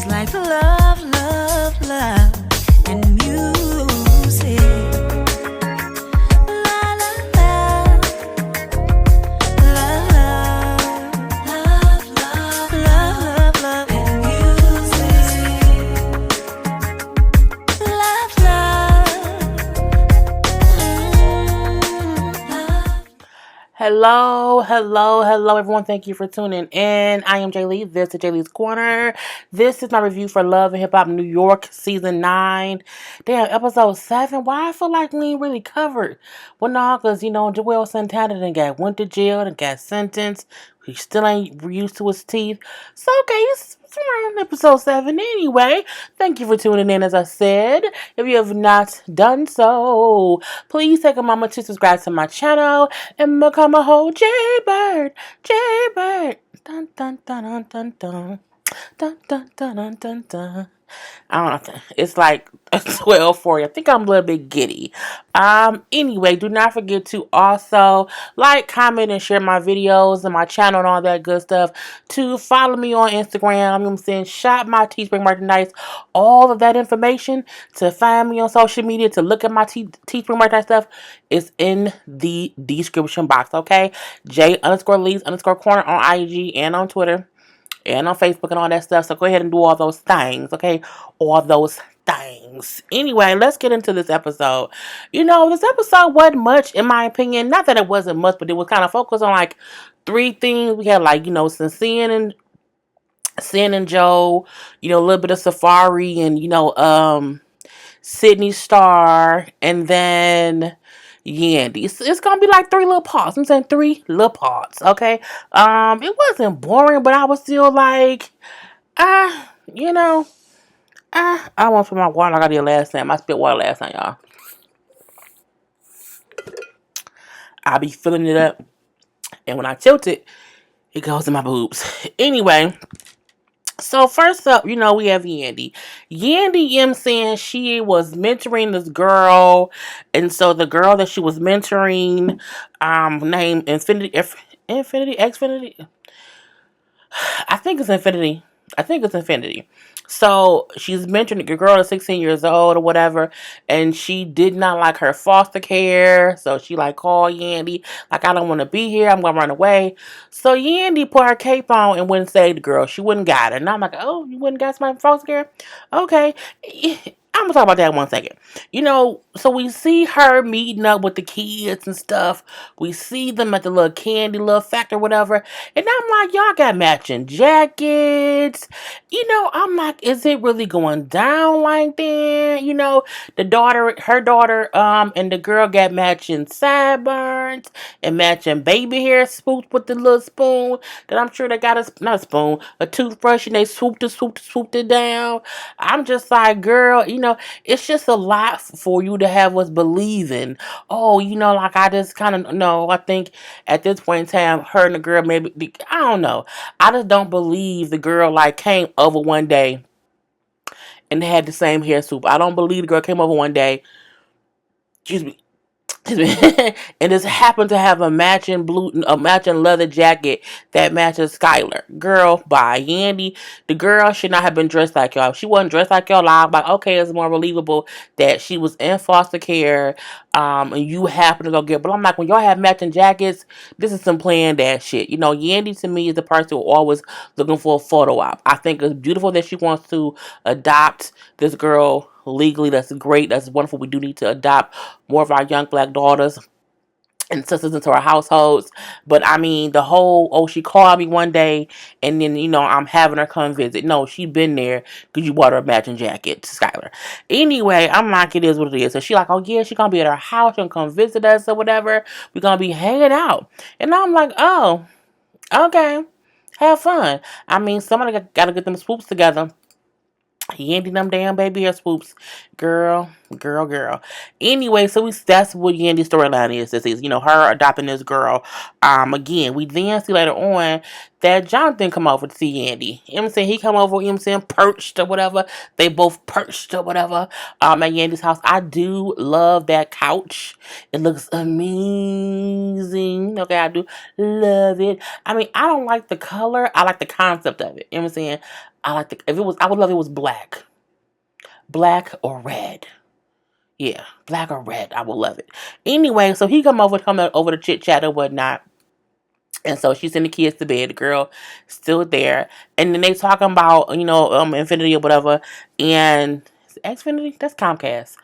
like love, love, love, and music. La la la, love, love, love, love, love, and music. Love, love, Hello, hello, hello, everyone. Thank you for tuning in. I am Jay Lee. This is Jay Lee's Corner. This is my review for Love and Hip Hop New York Season 9. Damn, Episode 7. Why I feel like we ain't really covered? Well, no, because, Joel Santana went to jail and got sentenced. He still ain't used to his teeth. So, okay, it's around Episode 7 anyway. Thank you for tuning in, as I said. If you have not done so, please take a moment to subscribe to my channel and become a whole Jaybird. Jaybird. Dun dun dun dun dun dun. Dun dun dun dun dun dun. I don't know. It's like 12:40. I think I'm a little bit giddy. Anyway, do not forget to also like, comment, and share my videos and my channel and all that good stuff. To follow me on Instagram. I'm saying shop my Teespring merchandise. All of that information to find me on social media, to look at my Teespring merchandise stuff is in the description box. Okay, J_Lees_corner on IG and on Twitter and on Facebook and all that stuff. So go ahead and do all those things, okay? All those things. Anyway, let's get into this episode. This episode wasn't much, in my opinion. Not that it wasn't much, but it was kind of focused on like three things. We had like, some Sin and Joe, a little bit of Safari and, Sydney Star, and then Yandy. It's gonna be like three little parts. I'm saying three little parts, okay? It wasn't boring, but I was still like, ah, I want to put my water like I did last time. I spit water last time, y'all. I be filling it up, and when I tilt it, it goes in my boobs. Anyway, so first up, we have Yandy. Yandy, saying she was mentoring this girl, and so the girl that she was mentoring, named Infinity, Xfinity. I think it's Infinity. I think it's Infinity. So she's mentoring a girl that's 16 years old or whatever, and she did not like her foster care. So she like called Yandy, like, I don't want to be here. I'm gonna run away. So Yandy put her cape on and wouldn't save the girl. She wouldn't got her. And I'm like, oh, you wouldn't got my foster care? Okay. I'm gonna talk about that in 1 second. So we see her meeting up with the kids and stuff. We see them at the little candy, little factory, whatever. And I'm like, y'all got matching jackets. I'm like, is it really going down like that? Her daughter, and the girl got matching sideburns and matching baby hair swooped with the little spoon that I'm sure they got not a spoon, a toothbrush, and they swooped it down. I'm just like, girl, it's just a lot for you to have us believing. Oh, like I just kind of know. I think at this point in time, her and the girl maybe, I don't know. I just don't believe the girl like came over one day and had the same hair swoop. I don't believe the girl came over one day. Excuse me. And just happened to have a matching leather jacket that matches Skylar. Girl, by Yandy. The girl should not have been dressed like y'all. If she wasn't dressed like y'all, I'm like, okay, it's more believable that she was in foster care, and you happen to go get. But I'm like, when y'all have matching jackets, this is some planned ass shit. Yandy to me is the person who always looking for a photo op. I think it's beautiful that she wants to adopt this girl legally. That's great. That's wonderful. We do need to adopt more of our young black daughters and sisters into our households. But I mean, the whole, oh, she called me one day and then, I'm having her come visit. No, she been there because you bought her a matching jacket to Skylar. Anyway, I'm like, it is what it is. So she like, oh yeah, she gonna be at our house. She gonna come visit us or whatever. We're gonna be hanging out. And I'm like, oh, okay. Have fun. I mean, somebody gotta get them swoops together. He ain't them damn baby hair swoops. Girl. Anyway, so that's what Yandy's storyline is. This is, her adopting this girl. Again, we then see later on that Jonathan come over to see Yandy. You know what I'm saying? He come over, you know what I'm saying, perched or whatever. They both perched or whatever. At Yandy's house. I do love that couch. It looks amazing. Okay, I do love it. I mean, I don't like the color. I like the concept of it. You know what I'm saying? I like the if it was I would love if it was black. Black or red. Yeah, black or red. I would love it. Anyway, so he come over to chit chat or whatnot. And so she's sending the kids to bed. The girl still there, and then they talking about Infinity or whatever. And is it Xfinity? That's Comcast.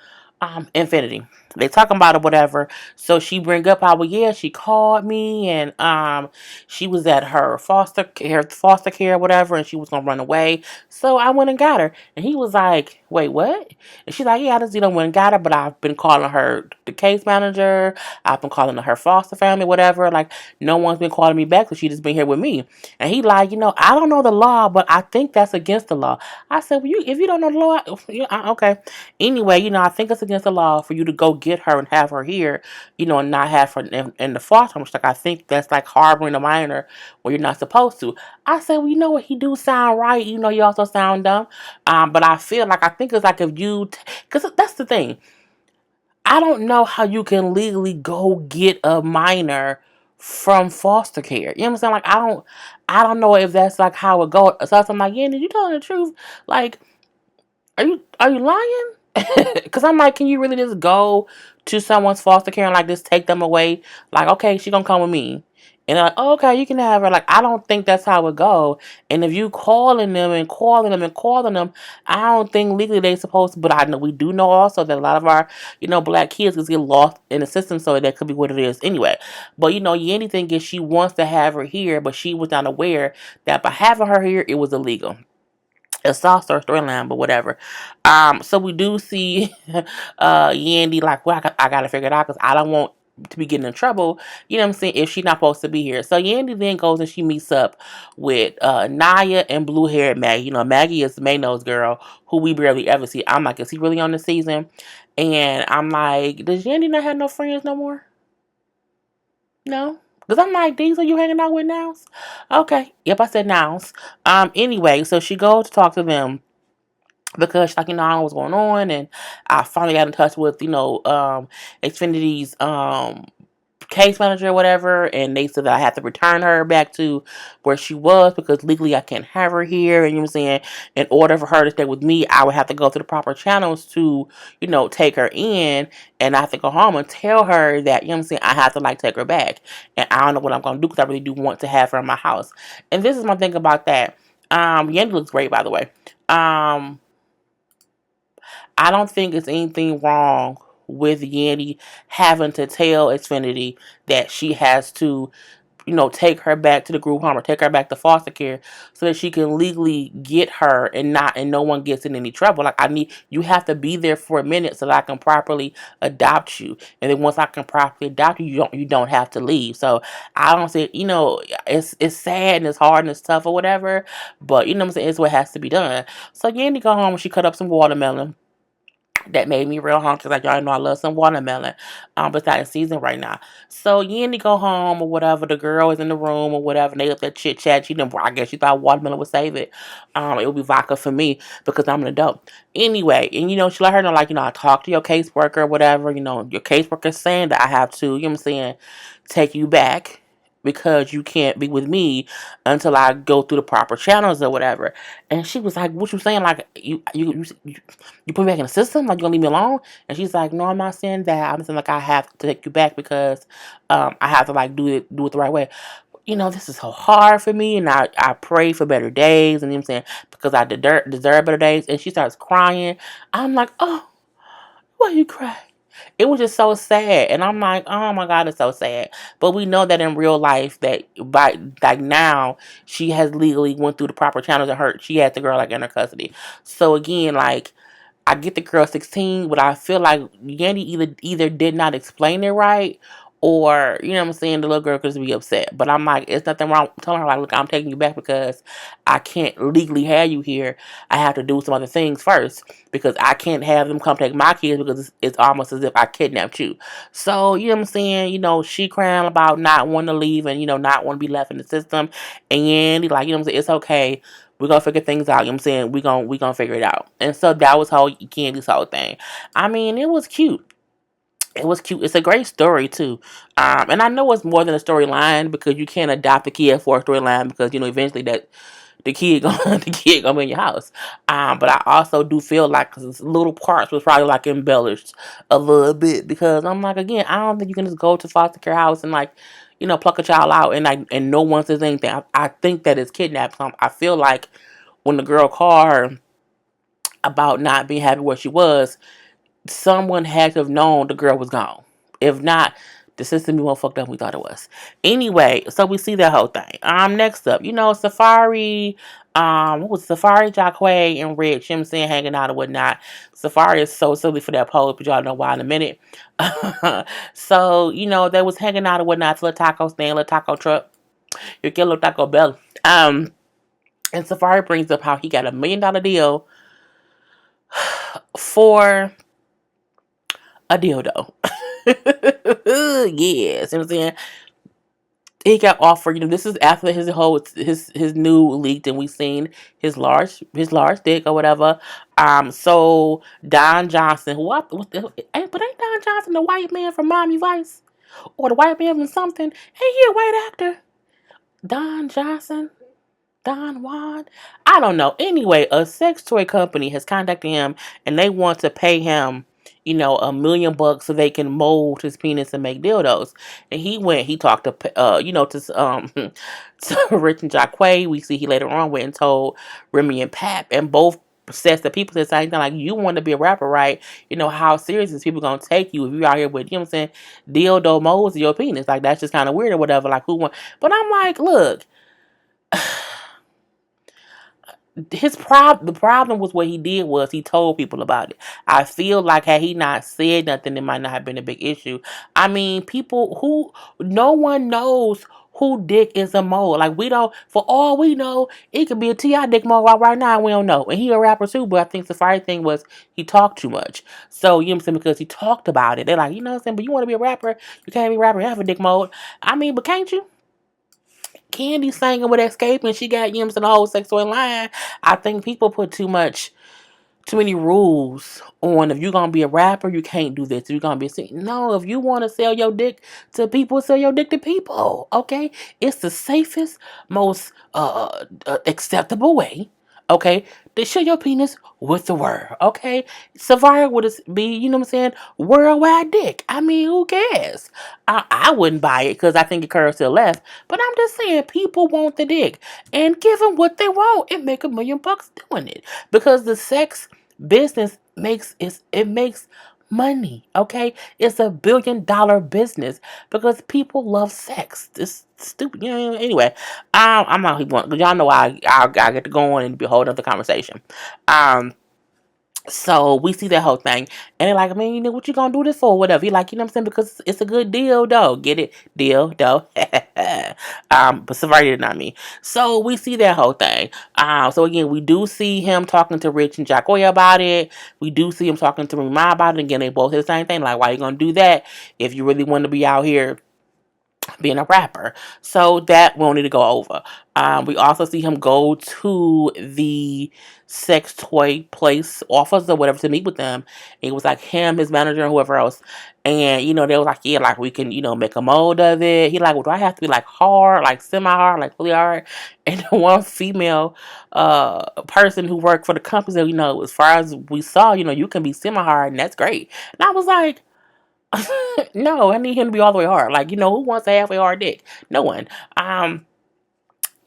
Infinity. They talking about it, whatever. So she bring up how, well, yeah, she called me, and she was at her foster care, whatever, and she was gonna run away. So I went and got her, and he was like, wait, what? And she's like, yeah, I just went and got her, but I've been calling her the case manager. I've been calling her foster family, whatever. Like, no one's been calling me back, so she just been here with me. And he like, I don't know the law, but I think that's against the law. I said, well, if you don't know the law, okay. Anyway, I think it's against the law for you to go get her and have her here, and not have her in the foster home. She's like, I think that's like harboring a minor where you're not supposed to. I said, well, you know what? He do sound right. You also sound dumb. But I feel like, I think it's like if you, because that's the thing. I don't know how you can legally go get a minor from foster care. You know what I'm saying? Like, I don't know if that's like how it goes. So I'm like, yeah, did you telling the truth? Like, are you lying? Because I'm like, can you really just go to someone's foster care and like just take them away? Like, okay, she gonna come with me. And they're like, oh, okay, you can have her. Like, I don't think that's how it go. And if you calling them and calling them and calling them, I don't think legally they supposed to. But I know we do know also that a lot of our, black kids just get lost in the system. So that could be what it is anyway. But Yandy thing is she wants to have her here, but she was not aware that by having her here, it was illegal. It's also a storyline, but whatever. So we do see Yandy like, well, I gotta figure it out because I don't want to be getting in trouble. You know what I'm saying? If she's not supposed to be here. So Yandy then goes and she meets up with Naya and blue haired Maggie. Maggie is Mayno's girl who we barely ever see. I'm like, is he really on the season? And I'm like, does Yandy not have no friends no more? No. Because I'm like, these are you hanging out with now? Okay. Yep, I said nows. Anyway, so she goes to talk to them because she's like, I don't know what's going on, and I finally got in touch with, Xfinity's case manager or whatever, and they said that I have to return her back to where she was because legally I can't have her here. And you know what I'm saying? In order for her to stay with me, I would have to go through the proper channels to, take her in, and I have to go home and tell her that, you know what I'm saying, I have to like take her back. And I don't know what I'm gonna do because I really do want to have her in my house. And this is my thing about that. Yandy looks great, by the way. I don't think it's anything wrong with Yandy having to tell Xfinity that she has to, take her back to the group home or take her back to foster care so that she can legally get her and no one gets in any trouble. Like, you have to be there for a minute so that I can properly adopt you. And then once I can properly adopt you, you don't have to leave. So I don't say, it's sad and it's hard and it's tough or whatever, but you know what I'm saying, it's what has to be done. So Yandy go home and she cut up some watermelon. That made me real hungry because, like, y'all know I love some watermelon. But it's not in season right now. So Yandy go home or whatever. The girl is in the room or whatever. And they up there chit chat. I guess she thought watermelon would save it. It would be vodka for me because I'm an adult. Anyway, and she let her know, like, I talked to your caseworker or whatever. Your caseworker saying that I have to, what I'm saying, take you back because you can't be with me until I go through the proper channels or whatever. And she was like, what you saying? Like, you put me back in the system? Like, you gonna leave me alone? And she's like, no, I'm not saying that. I'm saying, like, I have to take you back because I have to, like, do it the right way. This is so hard for me, and I pray for better days, and you know what I'm saying, because I deserve better days. And she starts crying. I'm like, oh, why you cry? It was just so sad, and I'm like, oh my God, it's so sad. But we know that in real life, that by like now, she has legally went through the proper channels and she had the girl like in her custody. So again, like, I get the girl 16, but I feel like Yandy either did not explain it right, or you know what I'm saying, the little girl could just be upset. But I'm like, it's nothing wrong telling her like, look, I'm taking you back because I can't legally have you here. I have to do some other things first because I can't have them come take my kids because it's almost as if I kidnapped you. So you know what I'm saying, she crying about not wanting to leave and not want to be left in the system, and he like, you know what I'm saying, it's okay. We're gonna figure things out. You know what I'm saying? We gonna figure it out. And so that was how Candy's whole thing. I mean, it was cute. It was cute. It's a great story too, and I know it's more than a storyline because you can't adopt a kid for a storyline because eventually that the kid gonna the kid gonna be in your house. But I also do feel like cause little parts was probably like embellished a little bit because I'm like, again, I don't think you can just go to foster care house and like pluck a child out and like and no one says anything. I think that it's kidnapped. I feel like when the girl called her about not being happy where she was, someone had to have known the girl was gone. If not, the system be more fucked up than we thought it was. Anyway, so we see that whole thing. Next up, Safari, what was Safari, Jacquay, and Rich, you know what I'm saying, hanging out and whatnot. Safari is so silly for that pose, but y'all know why in a minute. So, they was hanging out and whatnot to a taco stand, a taco truck. You get a little Taco Bell. And Safari brings up how he got $1 million deal for a dildo. Yes, you know what I'm saying? He got offered, this is after his new leaked and we seen his large dick or whatever. So Don Johnson, but ain't Don Johnson the white man from Miami Vice? Or the white man from something? Ain't he a white actor? Don Johnson? Don Juan? I don't know. Anyway, a sex toy company has contacted him and they want to pay him, $1 million so they can mold his penis and make dildos. And he talked to, to Rich and Jacquay. We see he later on went and told Remy and Pap, and both sets the people that say, like, you want to be a rapper, right? How serious is people gonna take you if you out here with, you know what I'm saying, dildo molds in your penis? Like, that's just kind of weird or whatever. Like, who want? But I'm like, look, the problem was what he did was he told people about it. I feel like had he not said nothing, it might not have been a big issue. I mean, no one knows who dick is a mole. Like, we don't, for all we know, it could be a T.I. dick mole right now, we don't know. And he a rapper too, but I think the fire thing was he talked too much. So, you know what I'm saying, because he talked about it. They're like, you know what I'm saying, but you want to be a rapper, you can't be a rapper and have a dick mode. I mean, but can't you? Candy singing with Escape and she got, you know, the whole sex toy line. I think people put too many rules on if you're gonna be a rapper, you can't do this. If you're gonna be a no, if you want to sell your dick to people, sell your dick to people. Okay, it's the safest, most acceptable way. Okay, to show your penis with the word. Okay, Savara would be, you know what I'm saying, worldwide dick. I mean, who cares? I wouldn't buy it because I think it curves to the left. But I'm just saying, people want the dick and give them what they want and make $1 million doing it because the sex business makes money. Okay, it's $1 billion business because people love sex. This stupid, anyway, I'm not even because y'all know I get to go on and be a whole other conversation. So we see that whole thing, and they're like, I mean, what you gonna do this for? Whatever. He like, you know what I'm saying? Because it's a good deal, though. Get it? Deal, though. But Savari did not me. So we see that whole thing. So again, we do see him talking to Rich and Jackoya about it. We do see him talking to Rima about it. Again, they both say the same thing. Like, why you gonna do that if you really want to be out here being a rapper? So that won't need to go over. We also see him go to the sex toy place office or whatever to meet with them. It was like him, his manager, and whoever else. And they were like, yeah, like we can, make a mold of it. He like, well, do I have to be like hard, like semi-hard, like really hard? And the one female person who worked for the company said, as far as we saw, you can be semi-hard and that's great. And I was like, no, I need him to be all the way hard. Like, who wants a halfway hard dick? No one.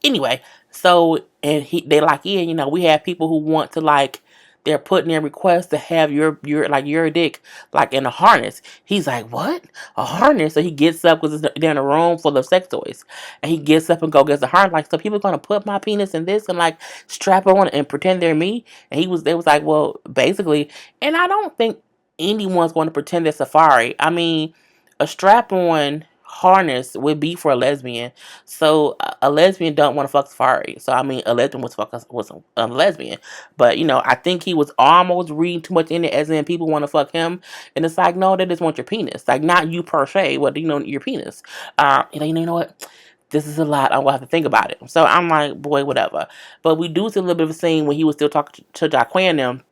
Anyway, so and they like, yeah, we have people who want to like they're putting in requests to have your dick like in a harness. He's like, what? A harness? So he gets up because they're in a room full of sex toys, and he gets up and gets the harness. Like, so people gonna put my penis in this and like strap it on and pretend they're me? And they was like, well, basically, and I don't think anyone's going to pretend they're Safari. I mean, a strap-on harness would be for a lesbian. So a lesbian don't want to fuck Safari. So I mean, a lesbian was a lesbian, but I think he was almost reading too much in it, as in people want to fuck him, and it's like, no, they just want your penis, like not you per se, but your penis. You know what? This is a lot. I will have to think about it. So I'm like, boy, whatever. But we do see a little bit of a scene when he was still talking to Jaquan and them,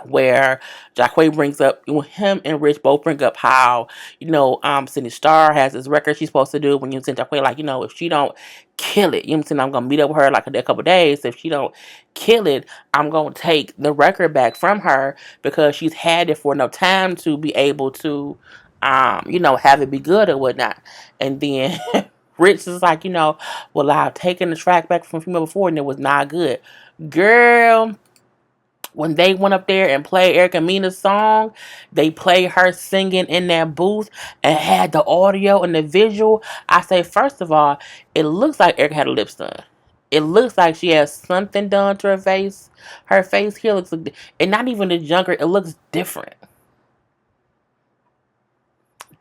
where Jacquay brings up, him and Rich both bring up how, Cindy Starr has this record she's supposed to do. When you send Jacquay, like, if she don't kill it, I'm gonna meet up with her like in a couple of days. If she don't kill it, I'm gonna take the record back from her, because she's had it for no time to be able to have it be good or whatnot. And then Rich is like, well, I've taken the track back from female before and it was not good. Girl, when they went up there and played Erica Mina's song, they played her singing in that booth and had the audio and the visual. I say, first of all, it looks like Erica had a lip done. It looks like she has something done to her face. Her face here looks, and not even the younger, it looks different.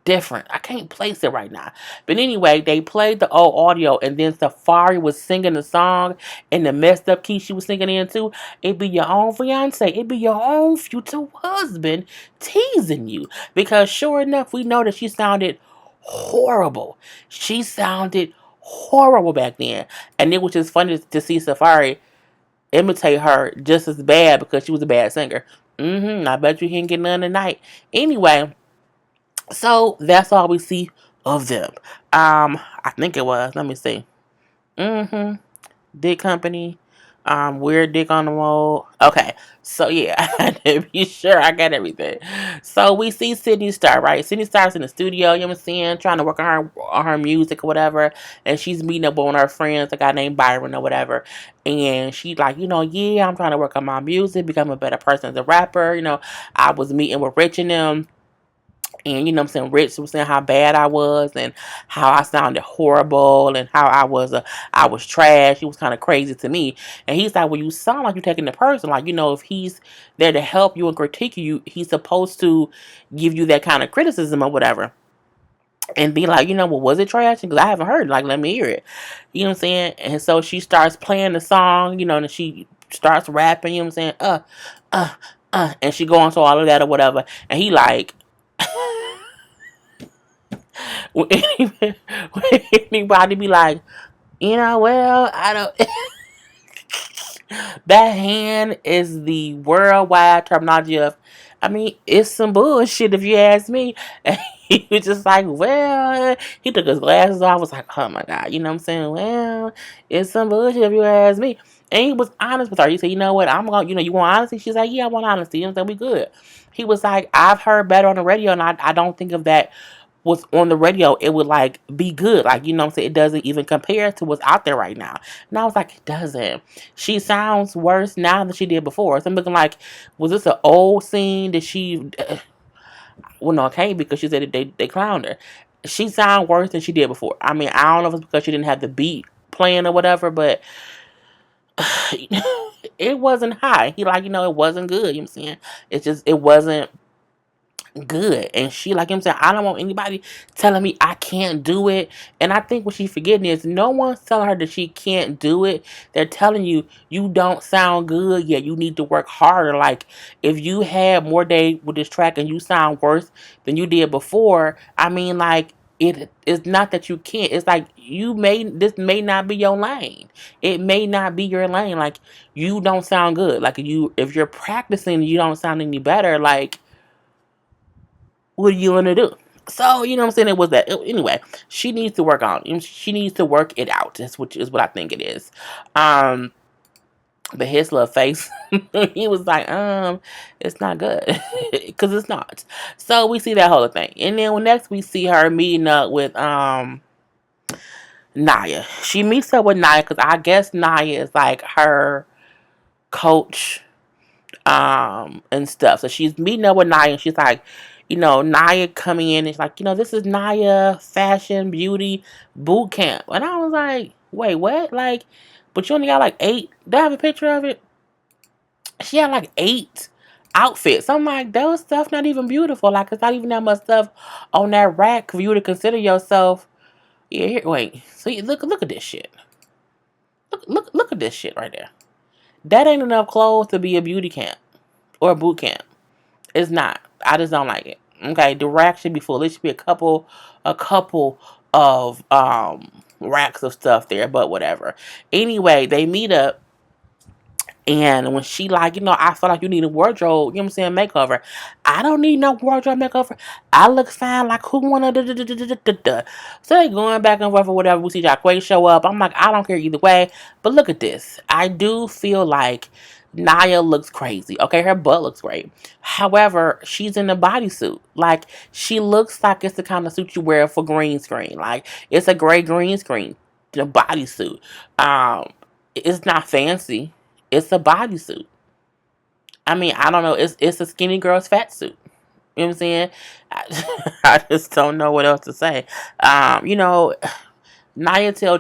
I can't place it right now. But anyway, they played the old audio, and then Safari was singing the song in the messed up key she was singing into. It be your own fiance. It be your own future husband teasing you. Because sure enough, we know that she sounded horrible. She sounded horrible back then. And it was just funny to see Safari imitate her just as bad, because she was a bad singer. I bet you he didn't get none tonight. Anyway, so that's all we see of them. I think it was. Let me see. Dick Company. Weird Dick on the Road. Okay. So yeah, I had to be sure I got everything. So we see Sydney Star, right? Sydney Star's in the studio, you know what I'm saying, trying to work on her music or whatever. And she's meeting up with one of her friends, a guy named Byron or whatever. And she's like, yeah, I'm trying to work on my music, become a better person as a rapper. I was meeting with Rich and them. And I'm saying, Rich was saying how bad I was and how I sounded horrible and how I was trash. He was kind of crazy to me. And he's like, well, you sound like you're taking the person. Like, if he's there to help you and critique you, he's supposed to give you that kind of criticism or whatever. And be like, well, was it trash? Because I haven't heard it. Like, let me hear it. You know what I'm saying? And so she starts playing the song, and she starts rapping, you know what I'm saying? And she go on to all of that or whatever. And he like, when anybody be like, well, I don't. That hand is the worldwide terminology of, I mean, it's some bullshit if you ask me. And he was just like, well, he took his glasses off. I was like, oh my God, you know what I'm saying? Well, it's some bullshit if you ask me. And he was honest with her. He said, you know what, I'm going to, you want honesty? She's like, yeah, I want honesty. You know what I'm saying? We good. He was like, I've heard better on the radio, and I don't think of that what's on the radio, it would like be good. Like, you know what I'm saying? It doesn't even compare to what's out there right now. And I was like, it doesn't. She sounds worse now than she did before. So I'm looking like, was this an old scene that she, well, no, it can't, because she said that they clowned her. She sounds worse than she did before. I mean, I don't know if it's because she didn't have the beat playing or whatever, but it wasn't high. He like, it wasn't good. You know what I'm saying? It's just, it wasn't good. And she, like, I'm saying, I don't want anybody telling me I can't do it. And I think what she's forgetting is, no one's telling her that she can't do it. They're telling you, you don't sound good yet, you need to work harder. Like, if you had more day with this track and you sound worse than you did before, I mean, like, it's not that you can't. It's like, this may not be your lane. It may not be your lane. Like, you don't sound good. Like, if you're practicing, you don't sound any better. Like, what are you gonna do? So, you know what I'm saying? It was that. Anyway, she needs to work on it. She needs to work it out. That's what is what I think it is. But his little face, he was like, it's not good. Because it's not. So we see that whole thing. And then next we see her meeting up with Naya. She meets up with Naya because I guess Naya is like her coach and stuff. So she's meeting up with Naya, and she's like, Naya coming in, and she's like, this is Naya Fashion Beauty Boot Camp. And I was like, wait, what? Like, but you only got like 8. Do I have a picture of it? She had like 8 outfits. I'm like, those stuff not even beautiful. Like, it's not even that much stuff on that rack for you to consider yourself. Yeah, here, wait. So look at this shit. Look at this shit right there. That ain't enough clothes to be a beauty camp or a boot camp. It's not. I just don't like it. Okay, the rack should be full. It should be a couple of racks of stuff there, but whatever. Anyway, they meet up. And when she like, I feel like you need a wardrobe, you know what I'm saying, makeover. I don't need no wardrobe makeover. I look fine, like who wanna da da da da da da da. So they going back and forth or whatever. We see Jacquay show up. I'm like, I don't care either way. But look at this. I do feel like Nia looks crazy. Okay, her butt looks great. However, she's in a bodysuit. Like, she looks like it's the kind of suit you wear for green screen. Like, it's a gray green screen, the bodysuit. It's not fancy. It's a bodysuit. I mean, I don't know. It's a skinny girl's fat suit. You know what I'm saying? I just don't know what else to say. You know, Nia tell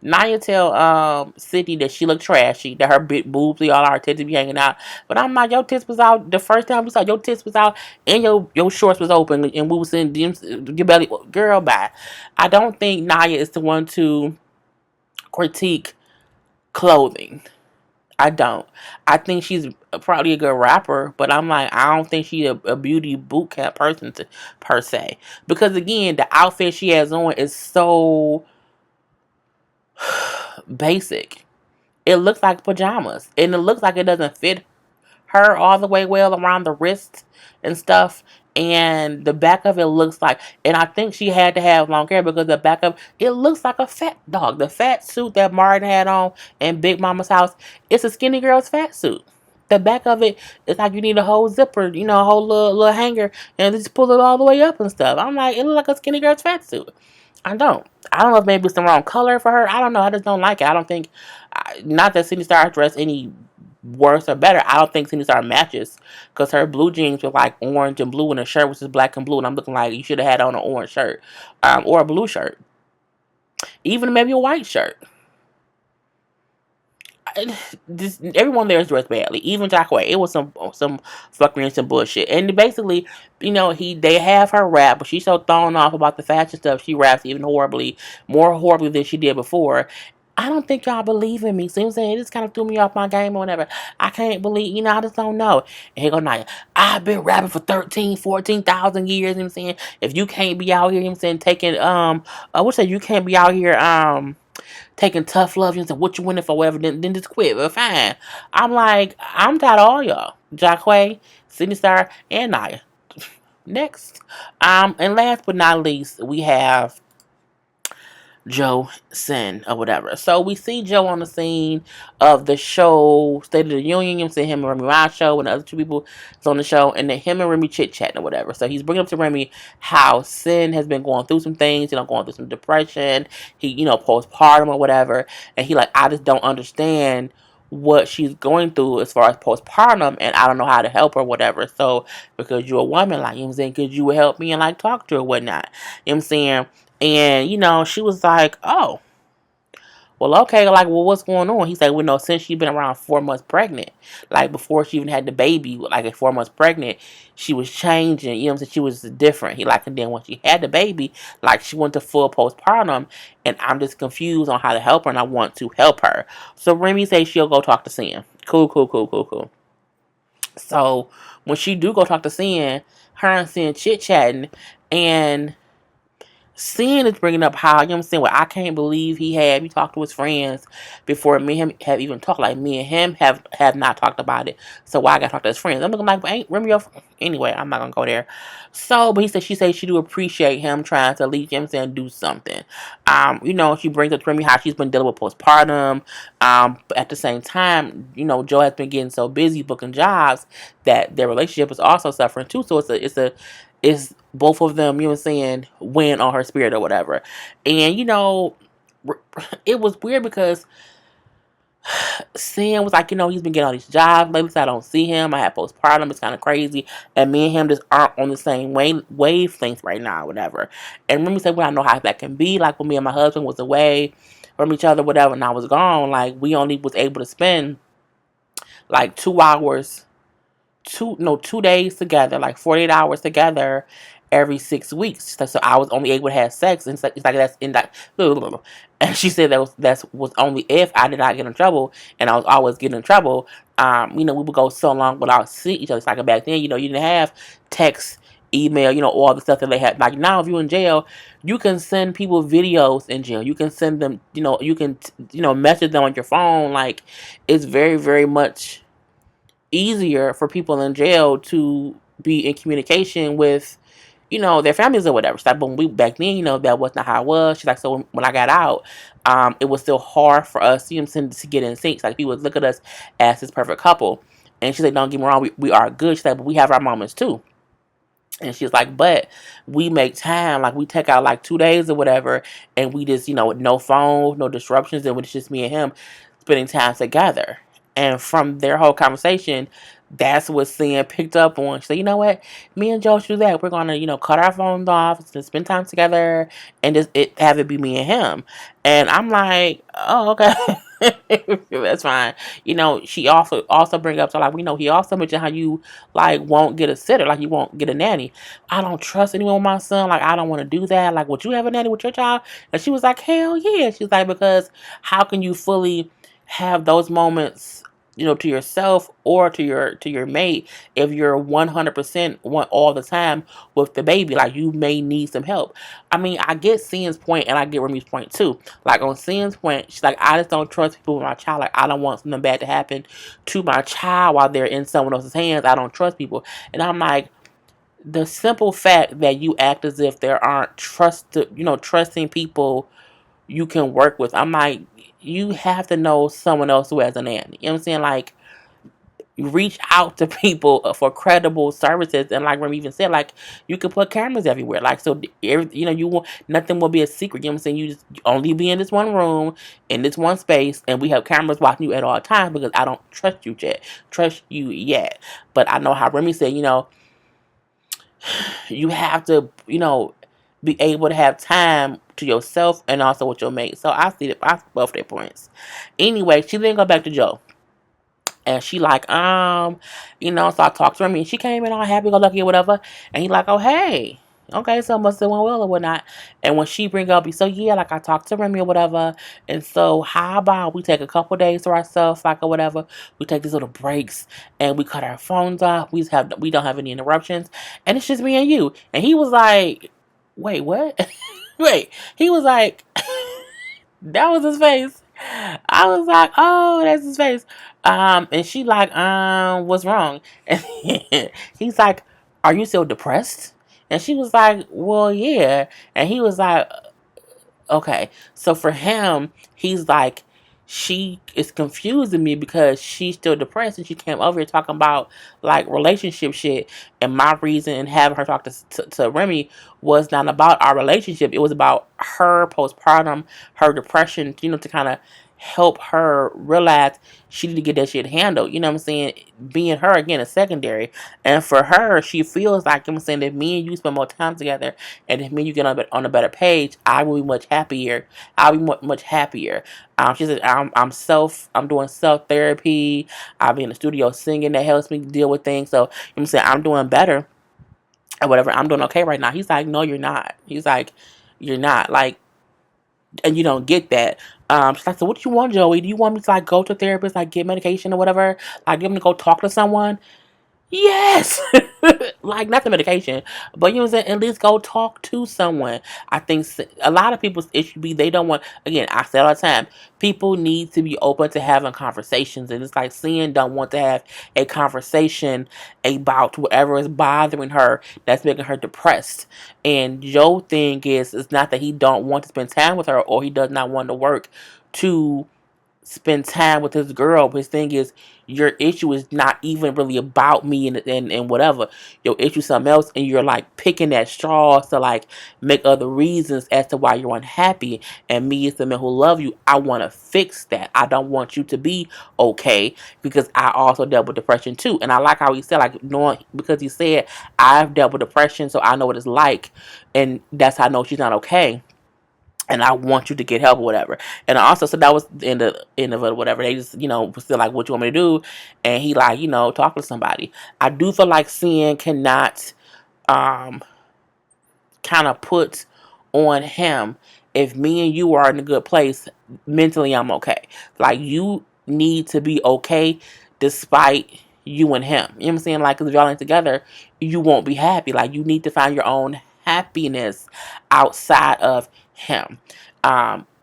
Nia tell Sydney that she looked trashy, that her big boobs, all our tits be hanging out. But I'm like, your tits was out the first time we saw your tits was out and your shorts was open and we was in your belly. Girl, bye. I don't think Nia is the one to critique clothing. I don't. I think she's probably a good rapper, but I'm like, I don't think she's a beauty boot camp person per se. Because again, the outfit she has on is so basic. It looks like pajamas, and it looks like it doesn't fit her all the way well around the wrist and stuff. And the back of it looks like, and I think she had to have long hair because the back of it looks like a fat dog. The fat suit that Martin had on in Big Mama's house, it's a skinny girl's fat suit. The back of it is like you need a whole zipper, a whole little hanger, and just pull it all the way up and stuff. I'm like, it looks like a skinny girl's fat suit. I don't. I don't know if maybe it's the wrong color for her. I don't know. I just don't like it. I don't think, not that Cindy Star dress any worse or better. I don't think Cindy Star matches because her blue jeans were like orange and blue and her shirt was just black and blue. And I'm looking like you should have had on an orange shirt or a blue shirt, even maybe a white shirt. Everyone there is dressed badly. Even Jacquay, it was some fuckery and some bullshit. And basically, they have her rap, but she's so thrown off about the fashion stuff. She raps even more horribly than she did before. I don't think y'all believe in me. See what I'm saying? It just kind of threw me off my game or whatever. I can't believe, I just don't know. And here go Nia. I've been rapping for 13, 14,000 years, you know what I'm saying? If you can't be out here, you know what I'm saying, taking, you can't be out here, taking tough love and what you winning for, whatever, then just quit. But fine. I'm like, I'm tired of all y'all. Jacquay, Sydney Star, and Nia. Next. And last but not least, we have Joe Sin or whatever. So we see Joe on the scene of the show State of the Union. You see him and Remy Ma show and the other two people is on the show, and then him and Remy chit chatting or whatever. So he's bringing up to Remy how Sin has been going through some things, going through some depression. He, postpartum or whatever, and he like, I just don't understand what she's going through as far as postpartum, and I don't know how to help her, whatever. So because you're a woman, like, you know what I'm saying, could you help me and like talk to her, whatnot, you know what I'm saying? And, she was like, oh, well, okay, like, well, what's going on? He said, well, no, since she's been around 4 months pregnant, like, before she even had the baby, like, at 4 months pregnant, she was changing, you know what I'm saying? She was different. He, like, and then when she had the baby, like, she went to full postpartum, and I'm just confused on how to help her, and I want to help her. So Remy says she'll go talk to Sam. Cool. So when she do go talk to Sam, her and Sam chit-chatting, and Sin is bringing up how, you know what I'm saying, well, I can't believe he talked to his friends before me and him have even talked. Like, me and him have not talked about it. So why I gotta talk to his friends? I'm looking like, well, ain't Remy your friend? Anyway, I'm not gonna go there. So, but she said she do appreciate him trying to at least, you know what I'm saying, do something. She brings up to Remy how she's been dealing with postpartum. But at the same time, Joe has been getting so busy booking jobs that their relationship is also suffering too. So it's both of them, you know what I'm saying, win on her spirit or whatever. And, it was weird because Sam was like, he's been getting all these jobs lately, so I don't see him. I have postpartum. It's kind of crazy. And me and him just aren't on the same wavelength right now, whatever. And Remy said, well, I know how that can be. Like, when me and my husband was away from each other, whatever, and I was gone, like, we only was able to spend, like, 2 hours 2 days together, like 48 hours together every 6 weeks. So I was only able to have sex, and it's like that's in that. And she said that was only if I did not get in trouble, and I was always getting in trouble. We would go so long without seeing each other. It's like back then, you didn't have text, email, all the stuff that they had. Like now, if you're in jail, you can send people videos in jail. You can send them, you can, message them on your phone. Like it's very, very much easier for people in jail to be in communication with, their families or whatever. She's like, but when we back then, that wasn't how it was. She's like, so when I got out, it was still hard for us, to get in sync. Like people would look at us as this perfect couple. And she's like, don't get me wrong, we are good. She's like, but we have our moments too. And she's like, but we make time, like we take out like 2 days or whatever, and we just, with no phone, no disruptions, and it's just me and him spending time together. And from their whole conversation, that's what Sin picked up on. She said, you know what? Me and Joe should do that. We're gonna, cut our phones off, to spend time together, and just have it be me and him. And I'm like, oh, okay. That's fine. She also bring up, so like, he also mentioned how you like won't get a sitter, like you won't get a nanny. I don't trust anyone with my son. Like I don't want to do that. Like, would you have a nanny with your child? And she was like, hell yeah. She's like, because how can you fully have those moments, to yourself or to your mate if you're 100% one all the time with the baby? Like you may need some help. I mean, I get Sin's point and I get Remy's point too. Like on Sin's point, she's like, I just don't trust people with my child. Like I don't want something bad to happen to my child while they're in someone else's hands. I don't trust people. And I'm like, the simple fact that you act as if there aren't trusting people you can work with. I'm like, you have to know someone else who has a nanny. You know what I'm saying? Like, reach out to people for credible services. And like Remy even said, like, you can put cameras everywhere. Like, so, you want, nothing will be a secret. You know what I'm saying? You just only be in this one room, in this one space, and we have cameras watching you at all times because I don't trust you yet. But I know how Remy said, you have to, be able to have time to yourself and also with your mate. So I see both their points. Anyway, she then go back to Joe. And she like, so I talked to her, and she came in all happy, go lucky or whatever. And he like, oh, hey. Okay, so it must have went well or whatnot. And when she bring up, so yeah, like I talked to Remy or whatever. And so how about we take a couple days to ourselves, like or whatever. We take these little breaks and we cut our phones off. We don't have any interruptions. And it's just me and you. And he was like, wait, what? Wait. He was like, that was his face. I was like, oh, that's his face. And she like, what's wrong? And he's like, are you still depressed? And she was like, well, yeah. And he was like, okay. So for him, he's like, she is confusing me because she's still depressed and she came over here talking about like relationship shit. And my reason in having her talk to Remy was not about our relationship. It was about her postpartum, her depression, to kind of help her realize she need to get that shit handled. You know what I'm saying? Being her again is secondary. And for her, she feels like, I'm saying, if me and you spend more time together and if me and you get on a better page, I will be much happier. I'll be much happier. She said, I'm doing self therapy. I'll be in the studio singing. That helps me deal with things. So, I'm saying, I'm doing better or whatever. I'm doing okay right now. He's like, no, you're not. He's like, you're not. Like, and you don't get that. She's like, so what do you want, Joey? Do you want me to like go to a therapist, like get medication or whatever? Like, get me to go talk to someone? Yes. Like, not the medication, but you know what I'm saying? At least go talk to someone. I think a lot of people's issue be they don't want, again, I say all the time, people need to be open to having conversations. And it's like Sin don't want to have a conversation about whatever is bothering her that's making her depressed. And Joe's thing is, it's not that he don't want to spend time with her or he does not want to work to spend time with this girl. But his thing is, your issue is not even really about me and whatever. Your issue is something else, and you're like picking at straws to like make other reasons as to why you're unhappy. And me as the man who love you, I want to fix that. I don't want you to be okay because I also dealt with depression too. And I like how he said, like, knowing, because he said, I've dealt with depression, so I know what it's like. And that's how I know she's not okay. and I want you to get help or whatever. And I also said that was the end of it or whatever. They just, was still like, what you want me to do? And he like, talk to somebody. I do feel like Sin cannot um kind of put on him, if me and you are in a good place mentally, I'm okay. Like, you need to be okay despite you and him. You know what I'm saying? Like, 'cause if y'all ain't together, you won't be happy. Like, you need to find your own happiness outside of him.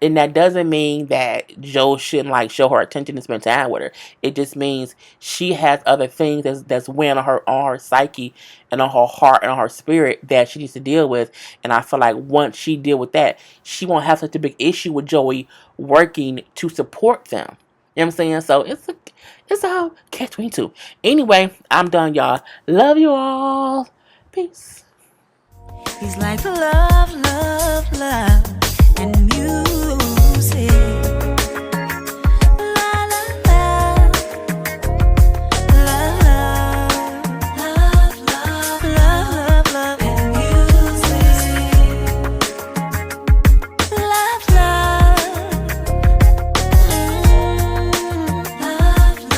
And that doesn't mean that Joe shouldn't like show her attention and spend time with her. It just means she has other things that's weighing on her psyche and on her heart and on her spirit that she needs to deal with. And I feel like once she deal with that, she won't have such a big issue with Joey working to support them. You know what I'm saying? So it's a whole catch-22. Anyway, I'm done, y'all. Love you all. Peace. He's like love, love, love.